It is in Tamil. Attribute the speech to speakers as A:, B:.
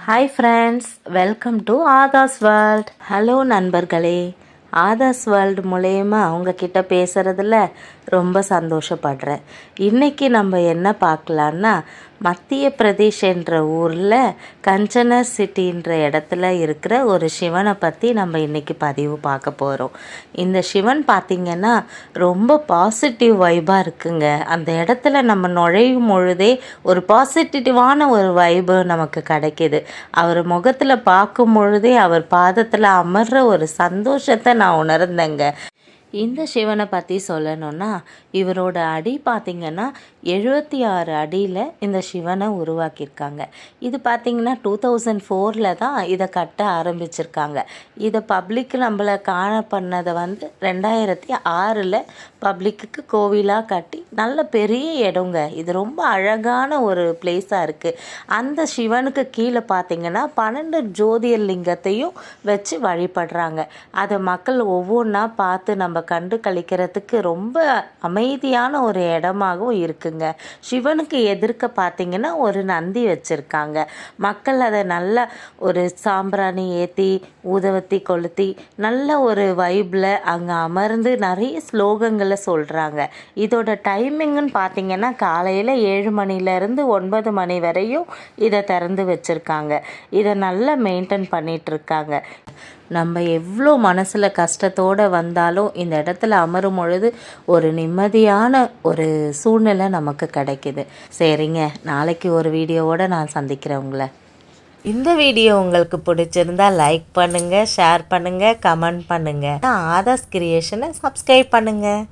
A: Hi friends, welcome to Aada's World. Hello நண்பர்களே, ஆதாஸ் வேர்ல்டு மூலயமா உங்ககிட்ட பேசுகிறதுல ரொம்ப சந்தோஷப்படுறேன். இன்றைக்கி நம்ம என்ன பார்க்கலான்னா, மத்திய பிரதேஷ் என்ற ஊரில் கஞ்சனர் சிட்டின்ற இடத்துல இருக்கிற ஒரு சிவனை பற்றி நம்ம இன்றைக்கி பதிவு பார்க்க போகிறோம். இந்த சிவன் பார்த்திங்கன்னா ரொம்ப பாசிட்டிவ் வைபாக இருக்குங்க. அந்த இடத்துல நம்ம நுழையும் பொழுதே ஒரு பாசிட்டிவான ஒரு வைபு நமக்கு கிடைக்கிது. அவர் முகத்தில் பார்க்கும் பொழுதே அவர் பாதத்தில் அமர்ற ஒரு சந்தோஷத்தை நான் உணர்ந்தேங்க. இந்த சிவனை பற்றி சொல்லணும்னா, இவரோட அடி பார்த்திங்கன்னா 76 அடியில் இந்த சிவனை உருவாக்கியிருக்காங்க. இது பார்த்திங்கன்னா 2004 தான் இதை கட்ட ஆரம்பிச்சிருக்காங்க. இதை பப்ளிக்கு நம்மளை காண பண்ணதை 2006 பப்ளிக்கு கோவிலாக கட்டி நல்ல பெரிய இடங்க. இது ரொம்ப அழகான ஒரு பிளேஸாக இருக்குது. அந்த சிவனுக்கு கீழே பார்த்திங்கன்னா 12 ஜோதிர்லிங்கத்தையும் வச்சு வழிபடுறாங்க. அதை மக்கள் ஒவ்வொன்றா பார்த்து நம்ம கண்டு கழிக்கிறதுக்கு ரொம்ப அமைதியான ஒரு இடமாகவும் இருக்குங்க. சிவனுக்கு எதிர்க்க பார்த்திங்கன்னா ஒரு நந்தி வச்சுருக்காங்க. மக்கள் அதை நல்ல ஒரு சாம்பிராணி ஏற்றி ஊதுவத்தி கொளுத்தி நல்ல ஒரு வைப்பில் அங்கே அமர்ந்து நிறைய ஸ்லோகங்களை சொல்கிறாங்க. இதோட டைமிங்குன்னு பார்த்திங்கன்னா காலையில் 7 மணிலேருந்து 9 மணி வரையும் இதை திறந்து வச்சுருக்காங்க. இதை நல்லா மெயின்டைன் பண்ணிகிட்ருக்காங்க. நம்ம எவ்வளோ மனசில் கஷ்டத்தோடு வந்தாலும் இந்த இடத்துல அமரும் பொழுது ஒரு நிம்மதியான ஒரு சூழ்நிலை நமக்கு கிடைக்கிது. சரிங்க, நாளைக்கு ஒரு வீடியோவோடு நான் சந்திக்கிறேன் உங்களை. இந்த வீடியோ உங்களுக்கு பிடிச்சிருந்தா லைக் பண்ணுங்கள், ஷேர் பண்ணுங்கள், கமெண்ட் பண்ணுங்கள். ஆதாஸ் கிரியேஷனை சப்ஸ்கிரைப் பண்ணுங்கள்.